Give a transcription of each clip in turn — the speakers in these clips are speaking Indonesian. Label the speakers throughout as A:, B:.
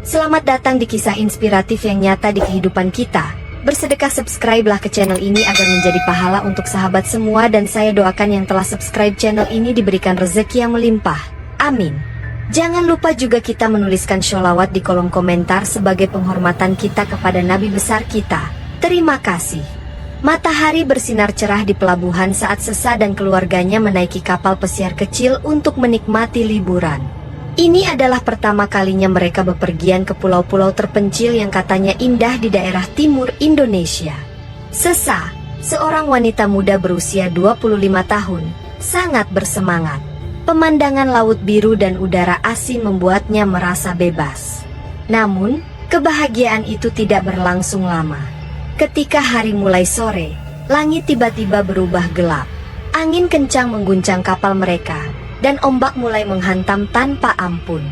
A: Selamat datang di kisah inspiratif yang nyata di kehidupan kita. Bersedekah subscribe-lah ke channel ini agar menjadi pahala untuk sahabat semua, dan saya doakan yang telah subscribe channel ini diberikan rezeki yang melimpah. Amin. Jangan lupa juga kita menuliskan sholawat di kolom komentar sebagai penghormatan kita kepada Nabi besar kita. Terima kasih. Matahari bersinar cerah di pelabuhan saat Sesa dan keluarganya menaiki kapal pesiar kecil untuk menikmati liburan. Ini adalah pertama kalinya mereka bepergian ke pulau-pulau terpencil yang katanya indah di daerah timur Indonesia. Sesa, seorang wanita muda berusia 25 tahun, sangat bersemangat. Pemandangan laut biru dan udara asin membuatnya merasa bebas. Namun, kebahagiaan itu tidak berlangsung lama. Ketika hari mulai sore, langit tiba-tiba berubah gelap. Angin kencang mengguncang kapal mereka, dan ombak mulai menghantam tanpa ampun.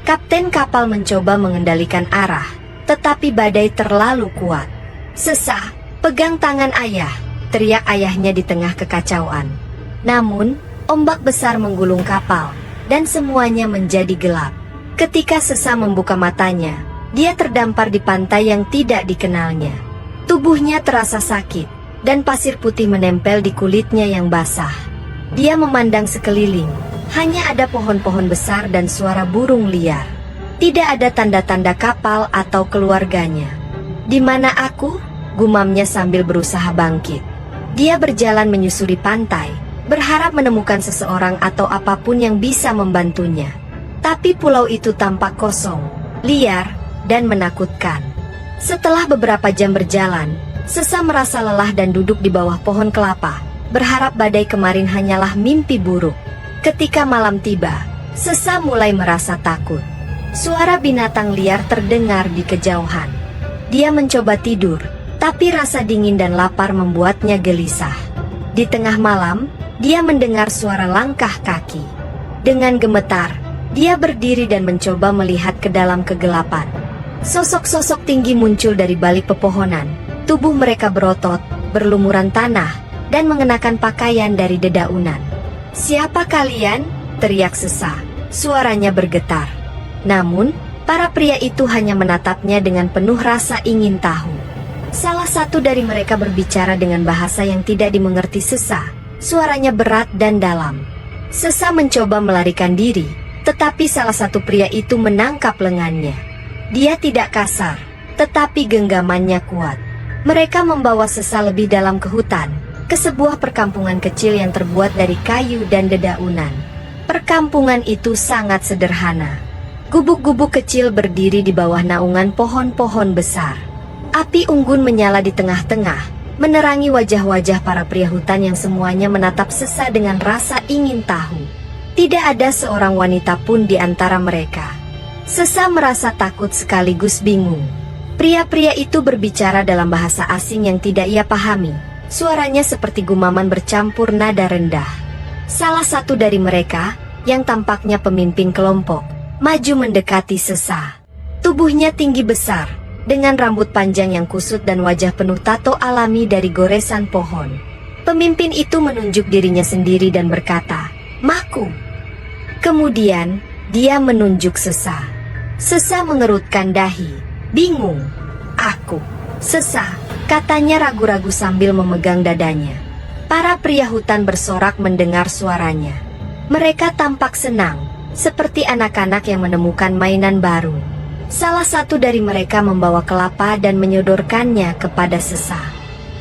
A: Kapten kapal mencoba mengendalikan arah, tetapi badai terlalu kuat. "Sesa, pegang tangan ayah," teriak ayahnya di tengah kekacauan. Namun, ombak besar menggulung kapal, dan semuanya menjadi gelap. Ketika Sesa membuka matanya, dia terdampar di pantai yang tidak dikenalnya. Tubuhnya terasa sakit, dan pasir putih menempel di kulitnya yang basah. Dia memandang sekeliling, hanya ada pohon-pohon besar dan suara burung liar. Tidak ada tanda-tanda kapal atau keluarganya. "Di mana aku?" gumamnya sambil berusaha bangkit. Dia berjalan menyusuri pantai, berharap menemukan seseorang atau apapun yang bisa membantunya. Tapi pulau itu tampak kosong, liar, dan menakutkan. Setelah beberapa jam berjalan, Sesa merasa lelah dan duduk di bawah pohon kelapa, berharap badai kemarin hanyalah mimpi buruk. Ketika malam tiba, Sesa mulai merasa takut. Suara binatang liar terdengar di kejauhan. Dia mencoba tidur, tapi rasa dingin dan lapar membuatnya gelisah. Di tengah malam, dia mendengar suara langkah kaki. Dengan gemetar, dia berdiri dan mencoba melihat ke dalam kegelapan. Sosok-sosok tinggi muncul dari balik pepohonan. Tubuh mereka berotot, berlumuran tanah, dan mengenakan pakaian dari dedaunan. "Siapa kalian?" teriak Sesa. Suaranya bergetar. Namun, para pria itu hanya menatapnya dengan penuh rasa ingin tahu. Salah satu dari mereka berbicara dengan bahasa yang tidak dimengerti Sesa. Suaranya berat dan dalam. Sesa mencoba melarikan diri, tetapi salah satu pria itu menangkap lengannya. Dia tidak kasar, tetapi genggamannya kuat. Mereka membawa Sesa lebih dalam ke hutan, ke sebuah perkampungan kecil yang terbuat dari kayu dan dedaunan. Perkampungan itu sangat sederhana. Gubuk-gubuk kecil berdiri di bawah naungan pohon-pohon besar. Api unggun menyala di tengah-tengah, menerangi wajah-wajah para pria hutan yang semuanya menatap Sesa dengan rasa ingin tahu. Tidak ada seorang wanita pun di antara mereka. Sesa merasa takut sekaligus bingung. Pria-pria itu berbicara dalam bahasa asing yang tidak ia pahami. Suaranya seperti gumaman bercampur nada rendah. Salah satu dari mereka, yang tampaknya pemimpin kelompok, maju mendekati Sesa. Tubuhnya tinggi besar, dengan rambut panjang yang kusut dan wajah penuh tato alami dari goresan pohon. Pemimpin itu menunjuk dirinya sendiri dan berkata, "Maku." Kemudian, dia menunjuk Sesa. Sesa mengerutkan dahi, bingung. "Aku, Sesa," katanya ragu-ragu sambil memegang dadanya. Para pria hutan bersorak mendengar suaranya. Mereka tampak senang, seperti anak-anak yang menemukan mainan baru. Salah satu dari mereka membawa kelapa dan menyodorkannya kepada Sesa.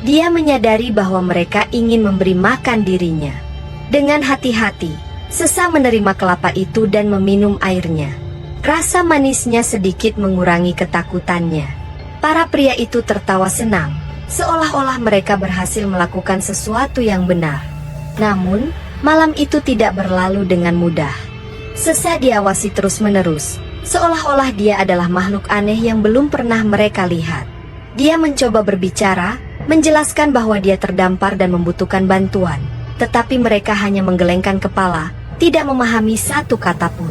A: Dia menyadari bahwa mereka ingin memberi makan dirinya. Dengan hati-hati, Sesa menerima kelapa itu dan meminum airnya. Rasa manisnya sedikit mengurangi ketakutannya. Para pria itu tertawa senang, seolah-olah mereka berhasil melakukan sesuatu yang benar. Namun, malam itu tidak berlalu dengan mudah. Sesa diawasi terus-menerus, seolah-olah dia adalah makhluk aneh yang belum pernah mereka lihat. Dia mencoba berbicara, menjelaskan bahwa dia terdampar dan membutuhkan bantuan, tetapi mereka hanya menggelengkan kepala, tidak memahami satu kata pun.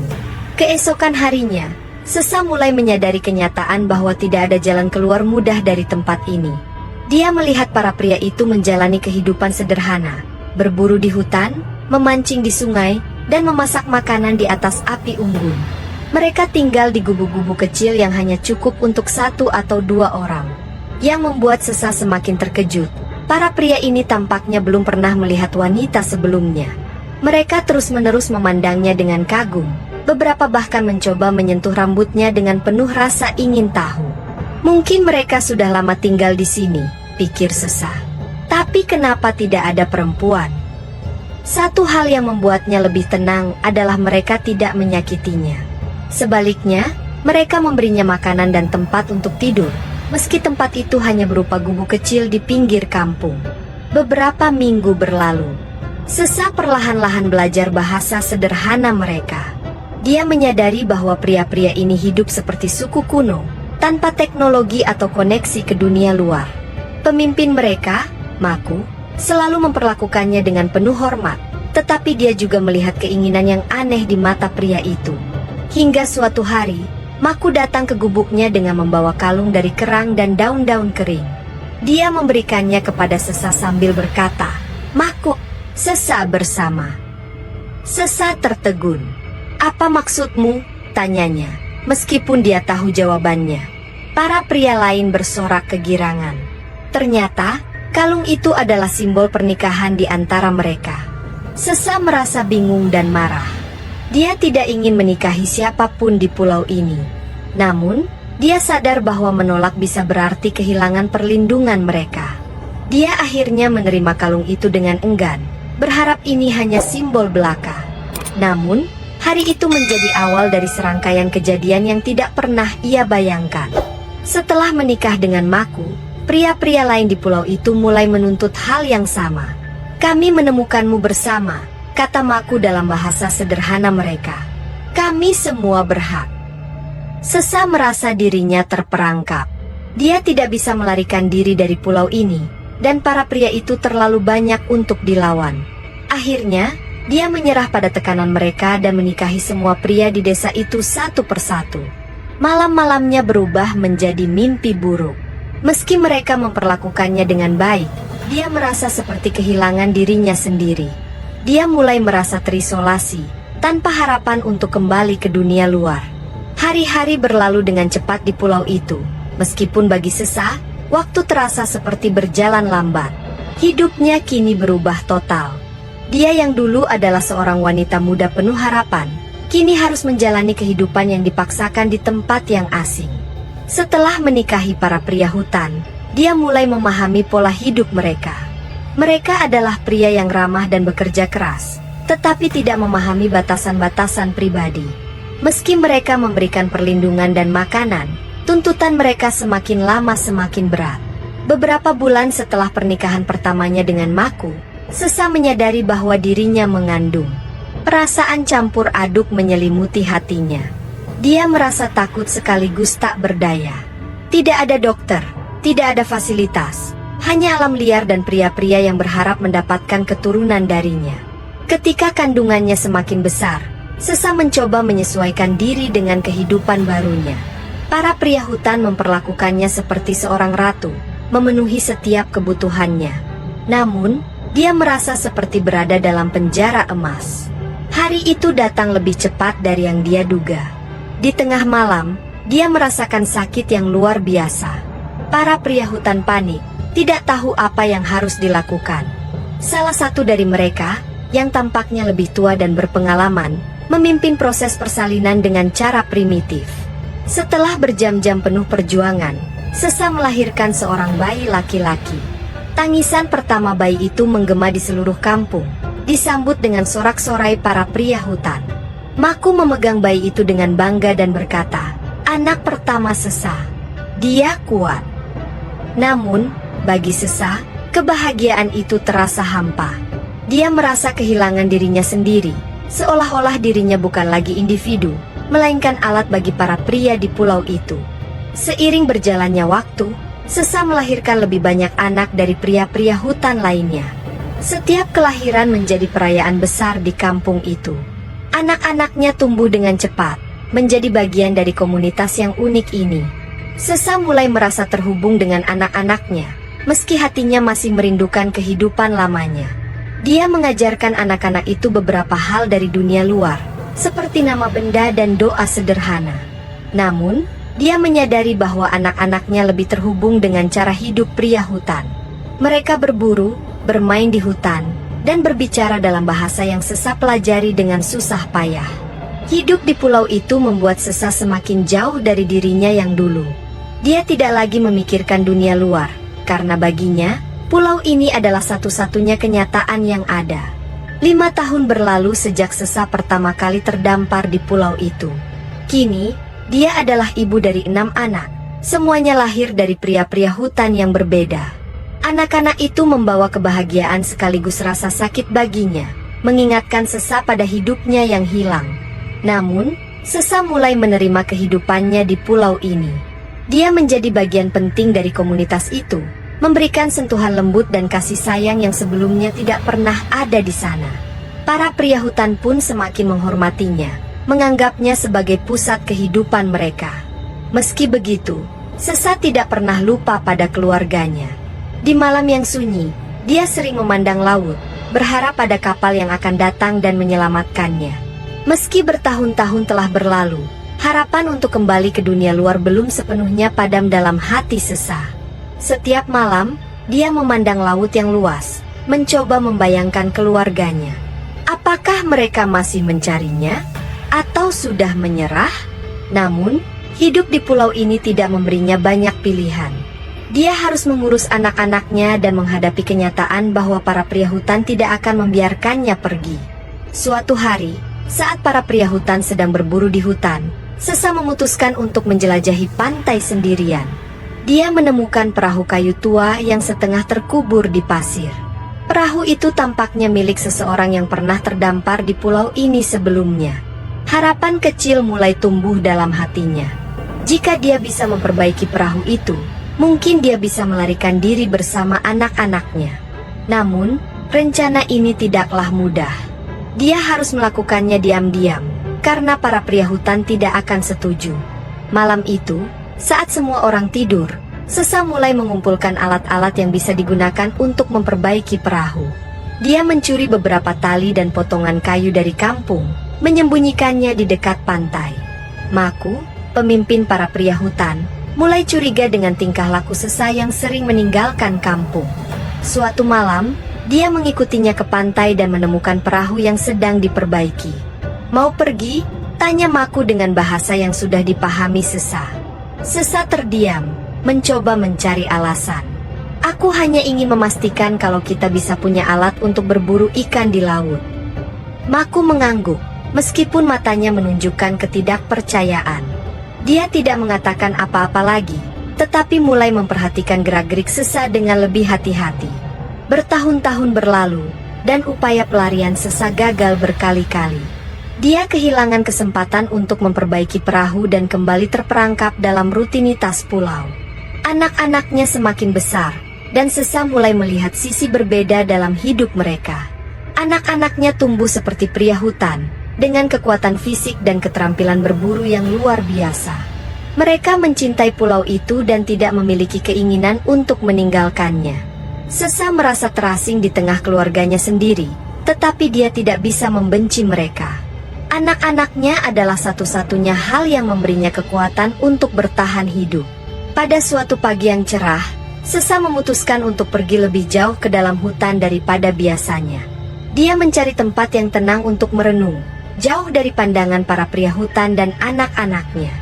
A: Keesokan harinya, Sesa mulai menyadari kenyataan bahwa tidak ada jalan keluar mudah dari tempat ini. Dia melihat para pria itu menjalani kehidupan sederhana, berburu di hutan, memancing di sungai, dan memasak makanan di atas api unggun. Mereka tinggal di gubuk-gubuk kecil yang hanya cukup untuk 1 atau 2 orang. Yang membuat Sesa semakin terkejut. Para pria ini tampaknya belum pernah melihat wanita sebelumnya. Mereka terus-menerus memandangnya dengan kagum. Beberapa bahkan mencoba menyentuh rambutnya dengan penuh rasa ingin tahu. Mungkin mereka sudah lama tinggal di sini, pikir Sesa. Tapi kenapa tidak ada perempuan? Satu hal yang membuatnya lebih tenang adalah mereka tidak menyakitinya. Sebaliknya, mereka memberinya makanan dan tempat untuk tidur, meski tempat itu hanya berupa gubuk kecil di pinggir kampung. Beberapa minggu berlalu. Sesa perlahan-lahan belajar bahasa sederhana mereka. Dia menyadari bahwa pria-pria ini hidup seperti suku kuno, tanpa teknologi atau koneksi ke dunia luar. Pemimpin mereka, Maku, selalu memperlakukannya dengan penuh hormat, tetapi dia juga melihat keinginan yang aneh di mata pria itu. Hingga suatu hari, Maku datang ke gubuknya dengan membawa kalung dari kerang dan daun-daun kering. Dia memberikannya kepada Sesa sambil berkata, "Maku, Sesa bersama." Sesa tertegun. "Apa maksudmu?" tanyanya, meskipun dia tahu jawabannya. Para pria lain bersorak kegirangan. Ternyata, kalung itu adalah simbol pernikahan di antara mereka. Sesa merasa bingung dan marah. Dia tidak ingin menikahi siapapun di pulau ini. Namun, dia sadar bahwa menolak bisa berarti kehilangan perlindungan mereka. Dia akhirnya menerima kalung itu dengan enggan, berharap ini hanya simbol belaka. Namun, hari itu menjadi awal dari serangkaian kejadian yang tidak pernah ia bayangkan. Setelah menikah dengan Maku, pria-pria lain di pulau itu mulai menuntut hal yang sama. "Kami menemukanmu bersama," kata Maku dalam bahasa sederhana mereka. "Kami semua berhak." Sesa merasa dirinya terperangkap. Dia tidak bisa melarikan diri dari pulau ini, dan para pria itu terlalu banyak untuk dilawan. Akhirnya, dia menyerah pada tekanan mereka dan menikahi semua pria di desa itu satu persatu. Malam-malamnya berubah menjadi mimpi buruk. Meski mereka memperlakukannya dengan baik, dia merasa seperti kehilangan dirinya sendiri. Dia mulai merasa terisolasi, tanpa harapan untuk kembali ke dunia luar. Hari-hari berlalu dengan cepat di pulau itu. Meskipun bagi Sesa, waktu terasa seperti berjalan lambat. Hidupnya kini berubah total. Dia yang dulu adalah seorang wanita muda penuh harapan, kini harus menjalani kehidupan yang dipaksakan di tempat yang asing. Setelah menikahi para pria hutan, dia mulai memahami pola hidup mereka. Mereka adalah pria yang ramah dan bekerja keras, tetapi tidak memahami batasan-batasan pribadi. Meski mereka memberikan perlindungan dan makanan, tuntutan mereka semakin lama semakin berat. Beberapa bulan setelah pernikahan pertamanya dengan Maku, Sesa menyadari bahwa dirinya mengandung. Perasaan campur aduk menyelimuti hatinya. Dia merasa takut sekaligus tak berdaya. Tidak ada dokter, tidak ada fasilitas, hanya alam liar dan pria-pria yang berharap mendapatkan keturunan darinya. Ketika kandungannya semakin besar, Sesa mencoba menyesuaikan diri dengan kehidupan barunya. Para pria hutan memperlakukannya seperti seorang ratu, memenuhi setiap kebutuhannya. Namun, dia merasa seperti berada dalam penjara emas. Hari itu datang lebih cepat dari yang dia duga. Di tengah malam, dia merasakan sakit yang luar biasa. Para pria hutan panik, tidak tahu apa yang harus dilakukan. Salah satu dari mereka, yang tampaknya lebih tua dan berpengalaman, memimpin proses persalinan dengan cara primitif. Setelah berjam-jam penuh perjuangan, Sesa melahirkan seorang bayi laki-laki. Tangisan pertama bayi itu menggema di seluruh kampung, disambut dengan sorak-sorai para pria hutan. Maku memegang bayi itu dengan bangga dan berkata, "Anak pertama Sesa. Dia kuat." Namun, bagi Sesa, kebahagiaan itu terasa hampa. Dia merasa kehilangan dirinya sendiri, seolah-olah dirinya bukan lagi individu, melainkan alat bagi para pria di pulau itu. Seiring berjalannya waktu, Sesa melahirkan lebih banyak anak dari pria-pria hutan lainnya. Setiap kelahiran menjadi perayaan besar di kampung itu. Anak-anaknya tumbuh dengan cepat, menjadi bagian dari komunitas yang unik ini. Sesa mulai merasa terhubung dengan anak-anaknya, meski hatinya masih merindukan kehidupan lamanya. Dia mengajarkan anak-anak itu beberapa hal dari dunia luar, seperti nama benda dan doa sederhana. Namun, dia menyadari bahwa anak-anaknya lebih terhubung dengan cara hidup pria hutan. Mereka berburu, bermain di hutan, dan berbicara dalam bahasa yang Sesa pelajari dengan susah payah. Hidup di pulau itu membuat Sesa semakin jauh dari dirinya yang dulu. Dia tidak lagi memikirkan dunia luar, karena baginya, pulau ini adalah satu-satunya kenyataan yang ada. 5 tahun berlalu sejak Sesa pertama kali terdampar di pulau itu. Kini, dia adalah ibu dari 6 anak. Semuanya lahir dari pria-pria hutan yang berbeda. Anak-anak itu membawa kebahagiaan sekaligus rasa sakit baginya, mengingatkan Sesa pada hidupnya yang hilang. Namun, Sesa mulai menerima kehidupannya di pulau ini. Dia menjadi bagian penting dari komunitas itu, memberikan sentuhan lembut dan kasih sayang yang sebelumnya tidak pernah ada di sana. Para pria hutan pun semakin menghormatinya, menganggapnya sebagai pusat kehidupan mereka. Meski begitu, Sesa tidak pernah lupa pada keluarganya. Di malam yang sunyi, dia sering memandang laut, berharap pada kapal yang akan datang dan menyelamatkannya. Meski bertahun-tahun telah berlalu, harapan untuk kembali ke dunia luar belum sepenuhnya padam dalam hati Sesa. Setiap malam, dia memandang laut yang luas, mencoba membayangkan keluarganya. Apakah mereka masih mencarinya? Atau sudah menyerah? Namun, hidup di pulau ini tidak memberinya banyak pilihan. Dia harus mengurus anak-anaknya dan menghadapi kenyataan bahwa para pria hutan tidak akan membiarkannya pergi. Suatu hari, saat para pria hutan sedang berburu di hutan, Sesa memutuskan untuk menjelajahi pantai sendirian. Dia menemukan perahu kayu tua yang setengah terkubur di pasir. Perahu itu tampaknya milik seseorang yang pernah terdampar di pulau ini sebelumnya. Harapan kecil mulai tumbuh dalam hatinya. Jika dia bisa memperbaiki perahu itu, mungkin dia bisa melarikan diri bersama anak-anaknya. Namun, rencana ini tidaklah mudah. Dia harus melakukannya diam-diam, karena para pria hutan tidak akan setuju. Malam itu, saat semua orang tidur, Sesa mulai mengumpulkan alat-alat yang bisa digunakan untuk memperbaiki perahu. Dia mencuri beberapa tali dan potongan kayu dari kampung, menyembunyikannya di dekat pantai. Maku, pemimpin para pria hutan, mulai curiga dengan tingkah laku Sesa yang sering meninggalkan kampung. Suatu malam, dia mengikutinya ke pantai dan menemukan perahu yang sedang diperbaiki. "Mau pergi?" tanya Maku dengan bahasa yang sudah dipahami Sesa. Sesa terdiam, mencoba mencari alasan. "Aku hanya ingin memastikan kalau kita bisa punya alat untuk berburu ikan di laut." Maku mengangguk, meskipun matanya menunjukkan ketidakpercayaan. Dia tidak mengatakan apa-apa lagi, tetapi mulai memperhatikan gerak-gerik Sesa dengan lebih hati-hati. Bertahun-tahun berlalu, dan upaya pelarian Sesa gagal berkali-kali. Dia kehilangan kesempatan untuk memperbaiki perahu dan kembali terperangkap dalam rutinitas pulau. Anak-anaknya semakin besar, dan Sesa mulai melihat sisi berbeda dalam hidup mereka. Anak-anaknya tumbuh seperti pria hutan, dengan kekuatan fisik dan keterampilan berburu yang luar biasa. Mereka mencintai pulau itu dan tidak memiliki keinginan untuk meninggalkannya. Sesa merasa terasing di tengah keluarganya sendiri, tetapi dia tidak bisa membenci mereka. Anak-anaknya adalah satu-satunya hal yang memberinya kekuatan untuk bertahan hidup. Pada suatu pagi yang cerah, Sesa memutuskan untuk pergi lebih jauh ke dalam hutan daripada biasanya. Dia mencari tempat yang tenang untuk merenung, jauh dari pandangan para pria hutan dan anak-anaknya.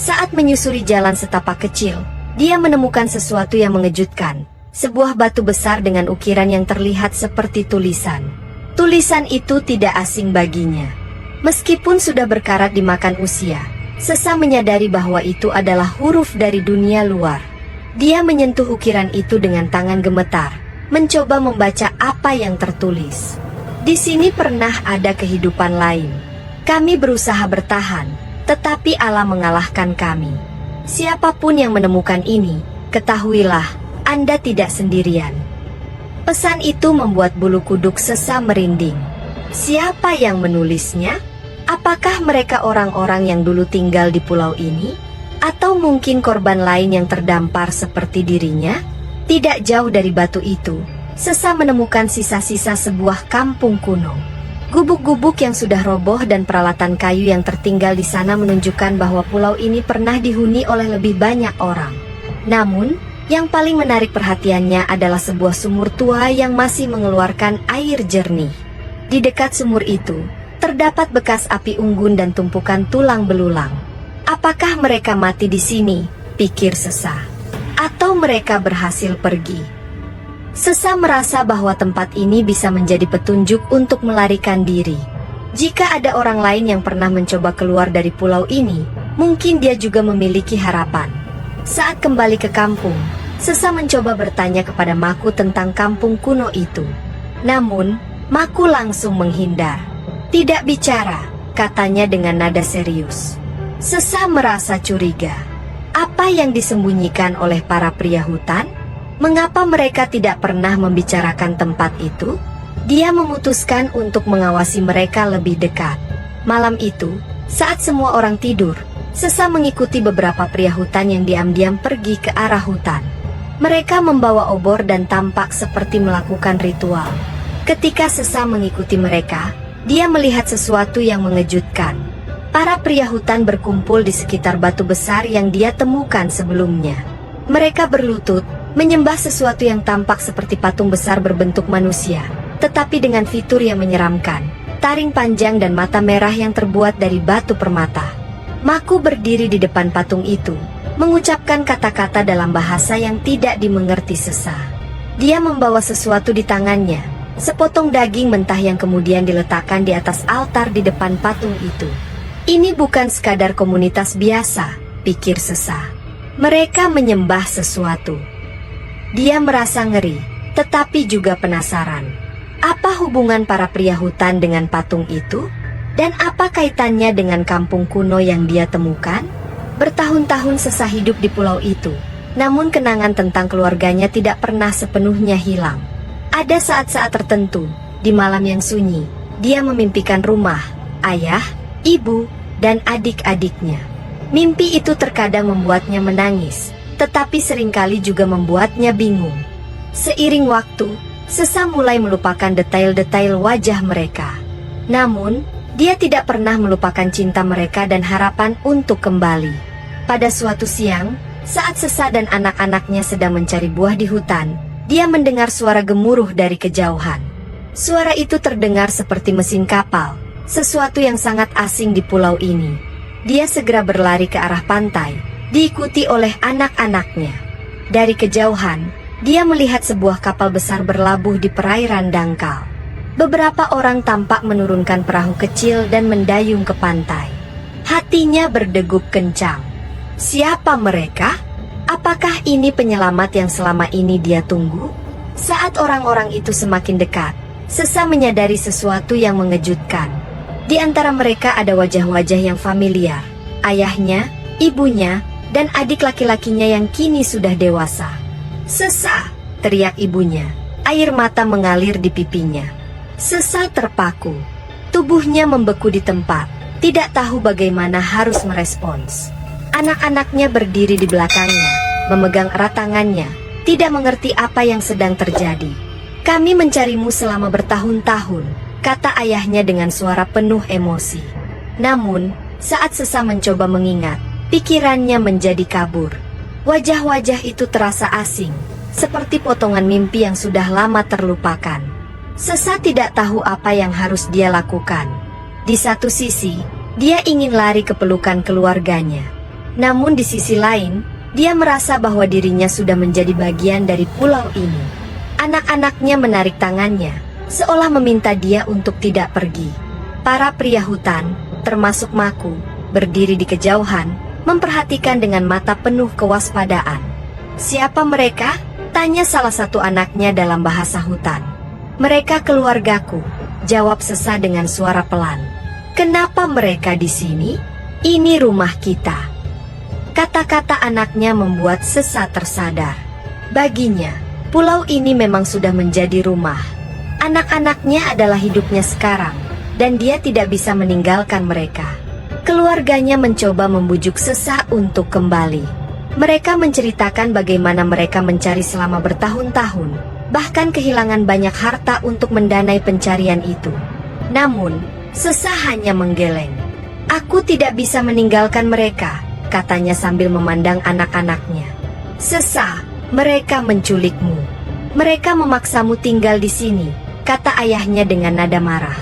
A: Saat menyusuri jalan setapak kecil, dia menemukan sesuatu yang mengejutkan, sebuah batu besar dengan ukiran yang terlihat seperti tulisan. Tulisan itu tidak asing baginya. Meskipun sudah berkarat dimakan usia, Sesa menyadari bahwa itu adalah huruf dari dunia luar. Dia menyentuh ukiran itu dengan tangan gemetar, mencoba membaca apa yang tertulis. "Di sini pernah ada kehidupan lain. Kami berusaha bertahan, tetapi Allah mengalahkan kami. Siapapun yang menemukan ini, ketahuilah, Anda tidak sendirian." Pesan itu membuat bulu kuduk Sesa merinding. Siapa yang menulisnya? Apakah mereka orang-orang yang dulu tinggal di pulau ini? Atau mungkin korban lain yang terdampar seperti dirinya? Tidak jauh dari batu itu, Sesa menemukan sisa-sisa sebuah kampung kuno. Gubuk-gubuk yang sudah roboh dan peralatan kayu yang tertinggal di sana menunjukkan bahwa pulau ini pernah dihuni oleh lebih banyak orang. Namun, yang paling menarik perhatiannya adalah sebuah sumur tua yang masih mengeluarkan air jernih. Di dekat sumur itu, terdapat bekas api unggun dan tumpukan tulang belulang. Apakah mereka mati di sini? Pikir Sesa. Atau mereka berhasil pergi? Sesa merasa bahwa tempat ini bisa menjadi petunjuk untuk melarikan diri. Jika ada orang lain yang pernah mencoba keluar dari pulau ini, mungkin dia juga memiliki harapan. Saat kembali ke kampung, Sesa mencoba bertanya kepada Maku tentang kampung kuno itu. Namun, Maku langsung menghindar. Tidak bicara, katanya dengan nada serius. Sesa merasa curiga. Apa yang disembunyikan oleh para pria hutan? Mengapa mereka tidak pernah membicarakan tempat itu? Dia memutuskan untuk mengawasi mereka lebih dekat. Malam itu, saat semua orang tidur, Sesa mengikuti beberapa pria hutan yang diam-diam pergi ke arah hutan. Mereka membawa obor dan tampak seperti melakukan ritual. Ketika Sesa mengikuti mereka, dia melihat sesuatu yang mengejutkan. Para pria hutan berkumpul di sekitar batu besar yang dia temukan sebelumnya. Mereka berlutut, menyembah sesuatu yang tampak seperti patung besar berbentuk manusia, tetapi dengan fitur yang menyeramkan, taring panjang dan mata merah yang terbuat dari batu permata. Maku berdiri di depan patung itu, mengucapkan kata-kata dalam bahasa yang tidak dimengerti Sesa. Dia membawa sesuatu di tangannya, sepotong daging mentah yang kemudian diletakkan di atas altar di depan patung itu. Ini bukan sekadar komunitas biasa, pikir Sesa. Mereka menyembah sesuatu. Dia merasa ngeri, tetapi juga penasaran. Apa hubungan para pria hutan dengan patung itu? Dan apa kaitannya dengan kampung kuno yang dia temukan? Bertahun-tahun Sesa hidup di pulau itu, namun kenangan tentang keluarganya tidak pernah sepenuhnya hilang. Ada saat-saat tertentu, di malam yang sunyi, dia memimpikan rumah, ayah, ibu, dan adik-adiknya. Mimpi itu terkadang membuatnya menangis, tetapi seringkali juga membuatnya bingung. Seiring waktu, Sesa mulai melupakan detail-detail wajah mereka. Namun, dia tidak pernah melupakan cinta mereka dan harapan untuk kembali. Pada suatu siang, saat Sesa dan anak-anaknya sedang mencari buah di hutan, dia mendengar suara gemuruh dari kejauhan. Suara itu terdengar seperti mesin kapal, sesuatu yang sangat asing di pulau ini. Dia segera berlari ke arah pantai, diikuti oleh anak-anaknya. Dari kejauhan, dia melihat sebuah kapal besar berlabuh di perairan dangkal. Beberapa orang tampak menurunkan perahu kecil dan mendayung ke pantai. Hatinya berdegup kencang. Siapa mereka? Apakah ini penyelamat yang selama ini dia tunggu? Saat orang-orang itu semakin dekat, Sesa menyadari sesuatu yang mengejutkan. Di antara mereka ada wajah-wajah yang familiar. Ayahnya, ibunya, dan adik laki-lakinya yang kini sudah dewasa. "Sesa!" teriak ibunya. Air mata mengalir di pipinya. Sesa terpaku. Tubuhnya membeku di tempat, tidak tahu bagaimana harus merespons. Anak-anaknya berdiri di belakangnya, memegang erat tangannya, tidak mengerti apa yang sedang terjadi. "Kami mencarimu selama bertahun-tahun," kata ayahnya dengan suara penuh emosi. Namun, saat Sesa mencoba mengingat, pikirannya menjadi kabur. Wajah-wajah itu terasa asing, seperti potongan mimpi yang sudah lama terlupakan. Sesa tidak tahu apa yang harus dia lakukan. Di satu sisi, dia ingin lari ke pelukan keluarganya. Namun di sisi lain, dia merasa bahwa dirinya sudah menjadi bagian dari pulau ini. Anak-anaknya menarik tangannya, seolah meminta dia untuk tidak pergi. Para pria hutan, termasuk Maku, berdiri di kejauhan, memperhatikan dengan mata penuh kewaspadaan. "Siapa mereka?" tanya salah satu anaknya dalam bahasa hutan. "Mereka keluargaku," jawab Sesa dengan suara pelan. "Kenapa mereka di sini? Ini rumah kita." Kata-kata anaknya membuat Sesa tersadar. Baginya, pulau ini memang sudah menjadi rumah. Anak-anaknya adalah hidupnya sekarang, dan dia tidak bisa meninggalkan mereka. Keluarganya mencoba membujuk Sesa untuk kembali. Mereka menceritakan bagaimana mereka mencari selama bertahun-tahun, bahkan kehilangan banyak harta untuk mendanai pencarian itu. Namun, Sesa hanya menggeleng. "Aku tidak bisa meninggalkan mereka," katanya sambil memandang anak-anaknya. "Sesa, mereka menculikmu. Mereka memaksamu tinggal di sini," kata ayahnya dengan nada marah.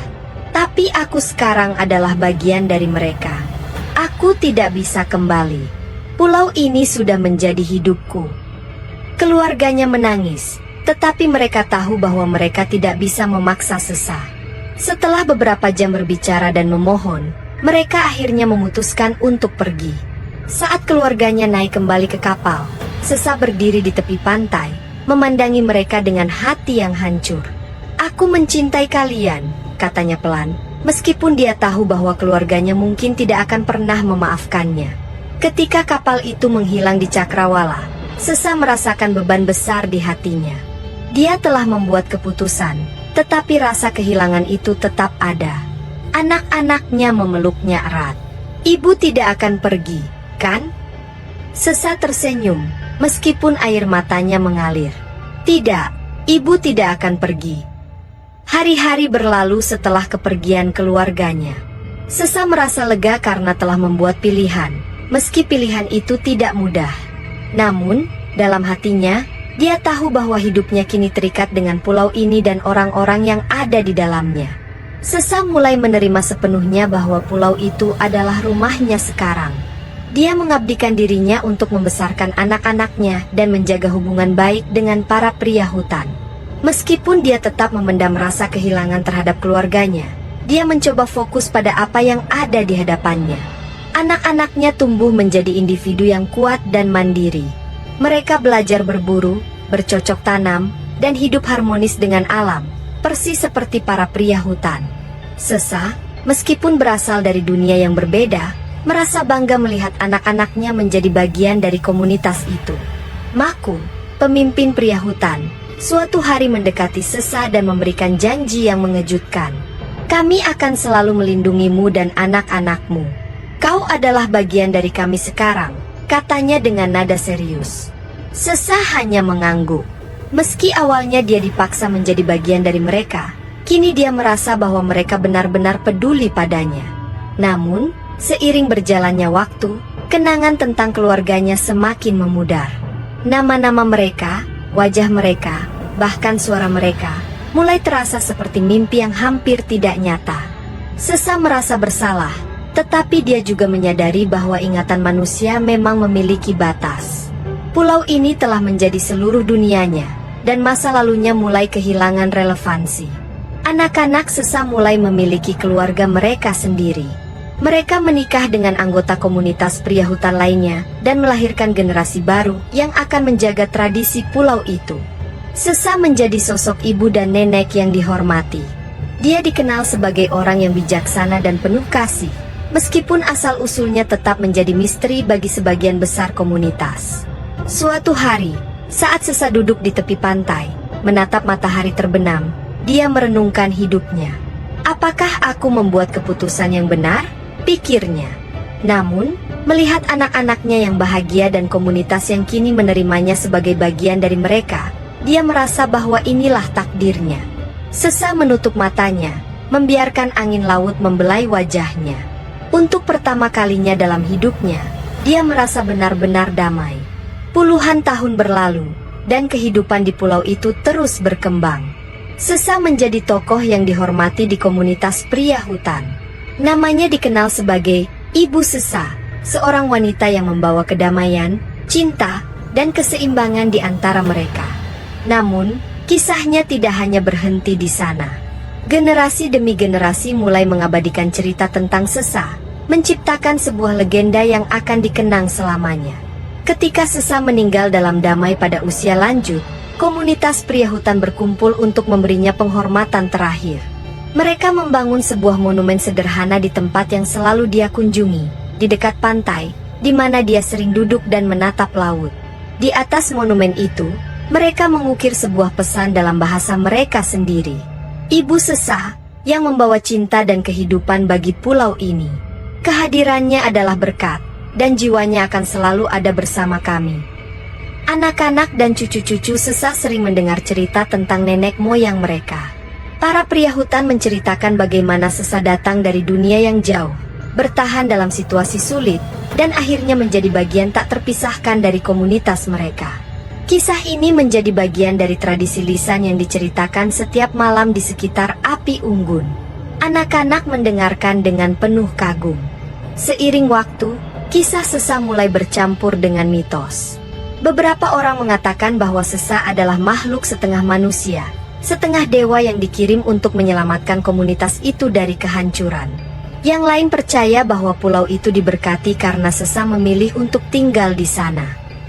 A: "Tapi aku sekarang adalah bagian dari mereka. Aku tidak bisa kembali. Pulau ini sudah menjadi hidupku." Keluarganya menangis, tetapi mereka tahu bahwa mereka tidak bisa memaksa Sesa. Setelah beberapa jam berbicara dan memohon, mereka akhirnya memutuskan untuk pergi. Saat keluarganya naik kembali ke kapal, Sesa berdiri di tepi pantai, memandangi mereka dengan hati yang hancur. "Aku mencintai kalian," katanya pelan, meskipun dia tahu bahwa keluarganya mungkin tidak akan pernah memaafkannya. Ketika kapal itu menghilang di cakrawala, Sesa merasakan beban besar di hatinya. Dia telah membuat keputusan, tetapi rasa kehilangan itu tetap ada. Anak-anaknya memeluknya erat. "Ibu tidak akan pergi, kan?" Sesa tersenyum, meskipun air matanya mengalir. "Tidak, ibu tidak akan pergi." Hari-hari berlalu setelah kepergian keluarganya. Sesa merasa lega karena telah membuat pilihan, meski pilihan itu tidak mudah. Namun, dalam hatinya, dia tahu bahwa hidupnya kini terikat dengan pulau ini dan orang-orang yang ada di dalamnya. Sesa mulai menerima sepenuhnya bahwa pulau itu adalah rumahnya sekarang. Dia mengabdikan dirinya untuk membesarkan anak-anaknya dan menjaga hubungan baik dengan para pria hutan. Meskipun dia tetap memendam rasa kehilangan terhadap keluarganya, dia mencoba fokus pada apa yang ada di hadapannya. Anak-anaknya tumbuh menjadi individu yang kuat dan mandiri. Mereka belajar berburu, bercocok tanam, dan hidup harmonis dengan alam, persis seperti para pria hutan. Sesa, meskipun berasal dari dunia yang berbeda, merasa bangga melihat anak-anaknya menjadi bagian dari komunitas itu. Maku, pemimpin pria hutan, suatu hari mendekati Sesa dan memberikan janji yang mengejutkan. "Kami akan selalu melindungimu dan anak-anakmu. Kau adalah bagian dari kami sekarang," katanya dengan nada serius. Sesa hanya mengangguk. Meski awalnya dia dipaksa menjadi bagian dari mereka, kini dia merasa bahwa mereka benar-benar peduli padanya. Namun, seiring berjalannya waktu, kenangan tentang keluarganya semakin memudar. Nama-nama mereka, wajah mereka, bahkan suara mereka, mulai terasa seperti mimpi yang hampir tidak nyata. Sesa merasa bersalah, tetapi dia juga menyadari bahwa ingatan manusia memang memiliki batas. Pulau ini telah menjadi seluruh dunianya, dan masa lalunya mulai kehilangan relevansi. Anak-anak Sesa mulai memiliki keluarga mereka sendiri. Mereka menikah dengan anggota komunitas pria hutan lainnya, dan melahirkan generasi baru yang akan menjaga tradisi pulau itu. Sesa menjadi sosok ibu dan nenek yang dihormati. Dia dikenal sebagai orang yang bijaksana dan penuh kasih, meskipun asal-usulnya tetap menjadi misteri bagi sebagian besar komunitas. Suatu hari, saat Sesa duduk di tepi pantai, menatap matahari terbenam, dia merenungkan hidupnya. "Apakah aku membuat keputusan yang benar?" pikirnya. Namun, melihat anak-anaknya yang bahagia dan komunitas yang kini menerimanya sebagai bagian dari mereka, dia merasa bahwa inilah takdirnya. Sesa menutup matanya, membiarkan angin laut membelai wajahnya. Untuk pertama kalinya dalam hidupnya, dia merasa benar-benar damai. Puluhan tahun berlalu, dan kehidupan di pulau itu terus berkembang. Sesa menjadi tokoh yang dihormati di komunitas pria hutan. Namanya dikenal sebagai Ibu Sesa, seorang wanita yang membawa kedamaian, cinta, dan keseimbangan di antara mereka. Namun, kisahnya tidak hanya berhenti di sana. Generasi demi generasi mulai mengabadikan cerita tentang Sesa, menciptakan sebuah legenda yang akan dikenang selamanya. Ketika Sesa meninggal dalam damai pada usia lanjut, komunitas pria hutan berkumpul untuk memberinya penghormatan terakhir. Mereka membangun sebuah monumen sederhana di tempat yang selalu dia kunjungi, di dekat pantai, di mana dia sering duduk dan menatap laut. Di atas monumen itu, mereka mengukir sebuah pesan dalam bahasa mereka sendiri. Ibu Sesa, yang membawa cinta dan kehidupan bagi pulau ini. Kehadirannya adalah berkat, dan jiwanya akan selalu ada bersama kami. Anak-anak dan cucu-cucu Sesa sering mendengar cerita tentang nenek moyang mereka. Para pria hutan menceritakan bagaimana Sesa datang dari dunia yang jauh, bertahan dalam situasi sulit, dan akhirnya menjadi bagian tak terpisahkan dari komunitas mereka. Kisah ini menjadi bagian dari tradisi lisan yang diceritakan setiap malam di sekitar api unggun. Anak-anak mendengarkan dengan penuh kagum. Seiring waktu, kisah Sesa mulai bercampur dengan mitos. Beberapa orang mengatakan bahwa Sesa adalah makhluk setengah manusia, setengah dewa yang dikirim untuk menyelamatkan komunitas itu dari kehancuran. Yang lain percaya bahwa pulau itu diberkati karena Sesa memilih untuk tinggal di sana.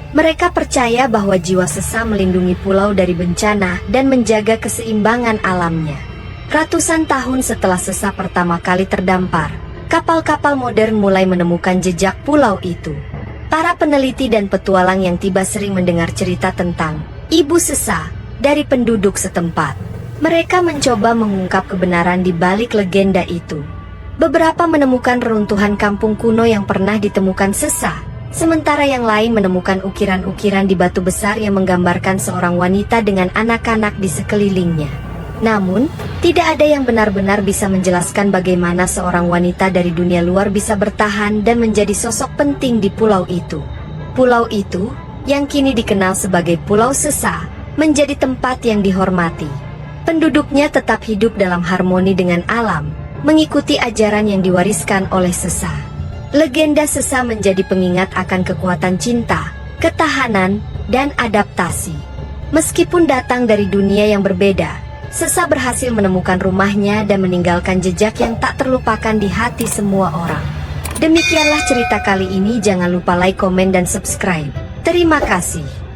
A: Mereka percaya bahwa jiwa Sesa melindungi pulau dari bencana dan menjaga keseimbangan alamnya. Ratusan tahun setelah Sesa pertama kali terdampar, kapal-kapal modern mulai menemukan jejak pulau itu. Para peneliti dan petualang yang tiba sering mendengar cerita tentang Ibu Sesa dari penduduk setempat. Mereka mencoba mengungkap kebenaran di balik legenda itu. Beberapa menemukan reruntuhan kampung kuno yang pernah ditemukan Sesa, sementara yang lain menemukan ukiran-ukiran di batu besar yang menggambarkan seorang wanita dengan anak-anak di sekelilingnya. Namun, tidak ada yang benar-benar bisa menjelaskan bagaimana seorang wanita dari dunia luar bisa bertahan dan menjadi sosok penting di pulau itu. Pulau itu, yang kini dikenal sebagai Pulau Sesa, menjadi tempat yang dihormati. Penduduknya tetap hidup dalam harmoni dengan alam, mengikuti ajaran yang diwariskan oleh Sesa. Legenda Sesa menjadi pengingat akan kekuatan cinta, ketahanan, dan adaptasi. Meskipun datang dari dunia yang berbeda, Sesa berhasil menemukan rumahnya dan meninggalkan jejak yang tak terlupakan di hati semua orang. Demikianlah cerita kali ini, jangan lupa like, komen, dan subscribe. Terima kasih.